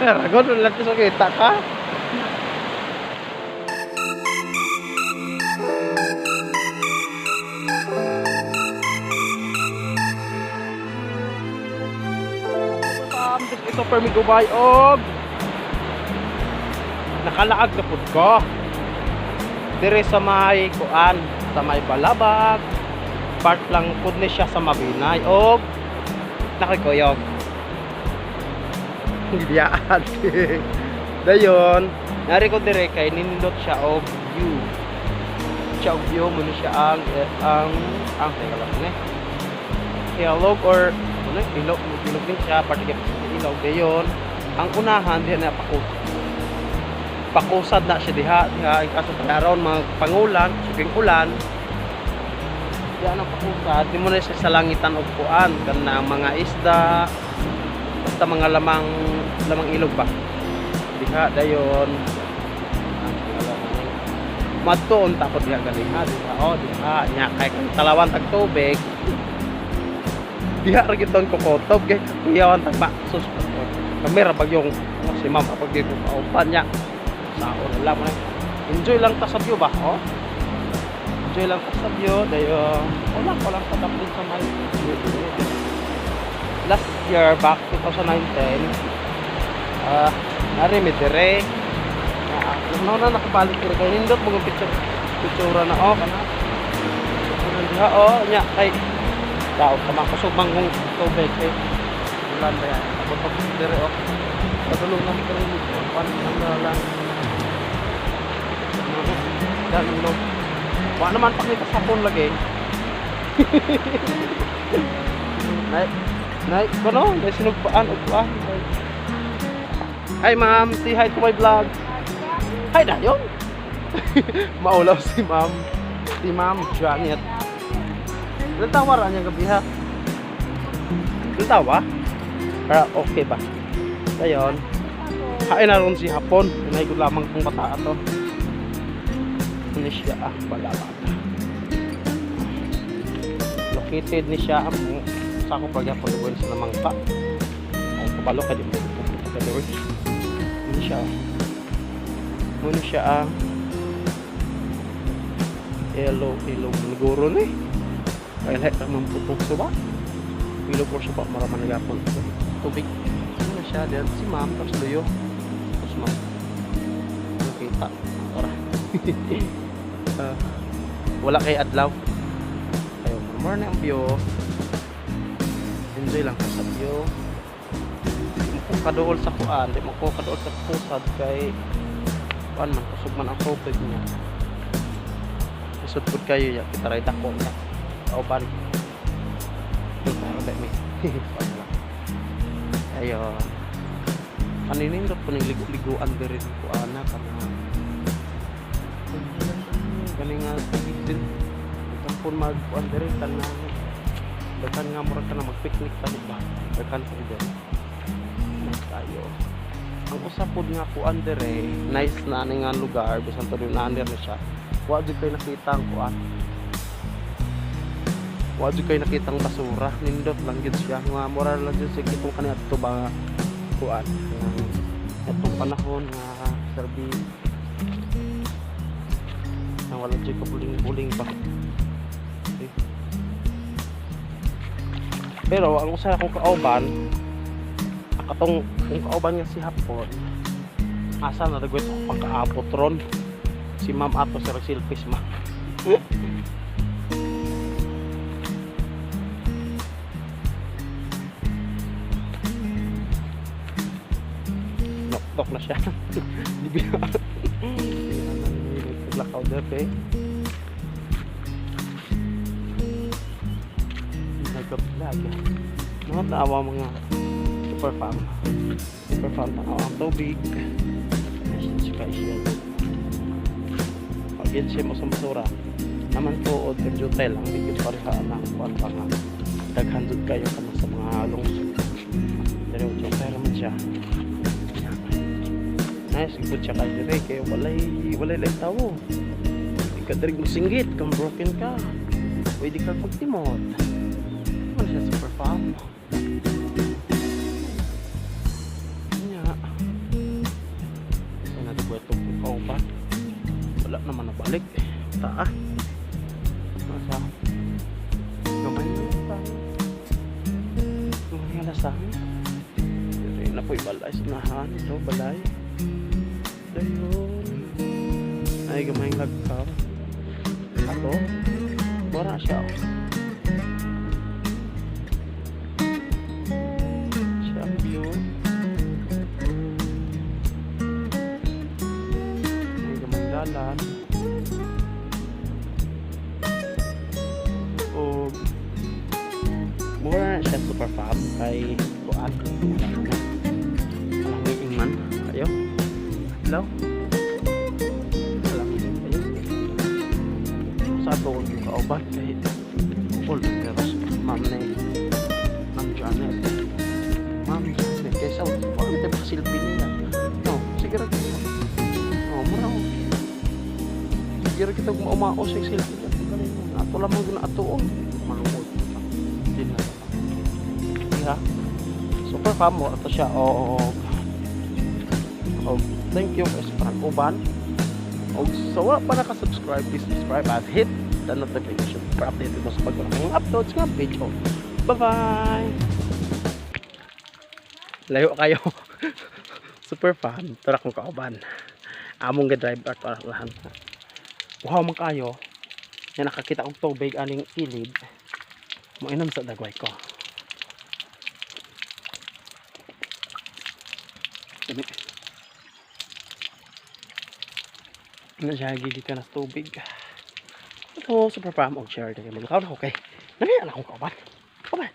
Ragon lang sa kita ka. Ito permi gubay og nakalaag na pud ko. Dire sa may kuan, sa may Balabag. Part lang pud ni siya sa Mabinay og nakikuyog. Gidiyaan. Dayon, nari ko dire kay nindot siya og view. Siya og view mo ni siya ang teka lang ni. Ilog or ano, ilog din siya parte kay ilog dayon. Ang unahan diha na pakusad na siya diha ang kaso aron mga pangulan, suging ulan. Diyan ang pakusad, di mo na siya sa langitan og kuan, kana mga isda, basta mga lamang ilog ba. Diha dayon. Matuon ta ko diha galing ha, diha nya kay talawan tag tubig. Diha ra giton ko kotob kay kuyawan tag ba sus. Kamera pag yung si ma'am pag dito paupan niya. Sao na lang mo. Enjoy lang ta sa view ba, oh. Enjoy lang ta sa view dayo. Wala ko lang patapos sa may last year back 2019 nari mi dire na nakabalik dire kay nindot mo picture na oh kana diha oh nya kay daw tamang kusog manghong tubig kay ulan ba yan tapos dire oh padulong na mi kay pan lang dan no wa naman pa ni kasapon lagi Nay, kono, may sinugpaan og kuan. Hi ma'am, say hi to my vlog. Hi dayon. Maulaw si ma'am. Si ma'am Janet. Natawa ra niya gabi ha. Natawa? Para okay ba? Dayon. Hain na ron si hapon. Nay gud lamang kung bata ato. Ni siya balabag. Located ni siya sa ako pag ako doon sa lamang pa ay kapalo ka din pupunta ka doon muna siya elo siguro ni ay lahat ang mamputong suba ilog ko siya pa maraman nagapon tubig muna siya dyan si ma'am tapos luyo tapos ma'am nakita para wala kay adlaw ayaw morning ang view. Enjoy lang sa view. Di mo kaduol sa kuan, di mo ko kaduol sa pusad kay kuan man kusog man ang tubig niya. Isud pud kayo ya kita ray dako na. Kauban. Para mi. Ayo. Paninindot po ning ligo-liguan diri ko ana kana. Galing nga din. Tampon mag-kuan diri tanan. Daghan nga mura ka na mag-picnic tani ba? Daghan sa ide. Nice tayo. Ang usapod nga kuan dire, nice na ani nga lugar, bisan to rin under na siya. Wa jud kay nakita ang kuan. Wa jud kay nakita ang basura, nindot lang gid siya. Nga mura lang jud sig itong kaniadto ba kuan. Itong panahon nga service. Nang wala jud ka buling-buling ba. Pero ang usa akong kauban akatong kung kauban nga si hapon asa na dagwit ako pagkaabot ron si ma'am ato si Silpis ma nok na siya di biya naglakaw der kay lagi. Mga tawa mga super farm na ang tubig. Ayan siya. Pag yan siya mo sa basura naman po o terjutel ang bigyan pareha na kuwan pa nga daghandod kayo ka sa mga lungsod. Pero terjutel man siya. Nice, good siya ka dire kaya walay lang tawo. Di ka dirig masinggit kung broken ka. Pwede ka pagtimot. Ano siya super farm? Yeah. kauban. Wala naman nabalik. Taa. Nasa gamay na lang. Gamay na sa amin. Pero na po'y balay. Sinahan. Ito, balay. Dayon. Ay, gamay ng lagkaw. Ato. Wala siya. Siya yun. Ay, gamay dalan. O mura siya super farm kay kuan na. Malamig man kayo. Hello. Malamig kayo. Sa ato yung kauban kay all pero ma'am Janet. Ma'am Janet kay sa ano tayo silbi niya. No, sige ra kita. No, mura. Sige ra kita umaos sa silbi. Ato lamang gina atoon malungkot din na yeah. Super fam mo ato siya thank you guys para uban so wala pa naka-subscribe, please subscribe at hit the notification para update mo sa pag-upload ng uploads nga video. Bye bye. Layo kayo. Super fam tara kong kauban among ga-drive at lahan wow man kayo. Yan nakakita kong tubig aning ilid. Mainom sa dagway ko. Nasyagi ka na tubig. Ito, super farm og share. Okay. Nangyayala akong kauban. Kauban.